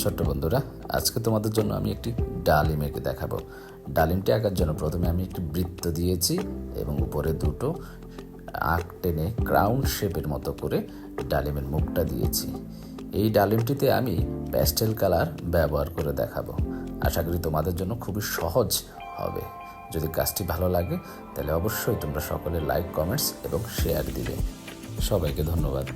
ছোট্ট বন্ধুরা, আজকে তোমাদের জন্য আমি একটি ডালিম এঁকে দেখাবো। ডালিমটি আঁকার জন্য প্রথমে আমি একটি বৃত্ত দিয়েছি এবং উপরে দুটো আঁক টেনে ক্রাউন শেপের মতো করে ডালিমের মুখটা দিয়েছি। এই ডালিমটিতে আমি প্যাস্টেল কালার ব্যবহার করে দেখাবো। আশা করি তোমাদের জন্য খুবই সহজ হবে। যদি কাজটি ভালো লাগে তাহলে অবশ্যই তোমরা সকলে লাইক, কমেন্টস এবং শেয়ার দিবে। সবাইকে ধন্যবাদ।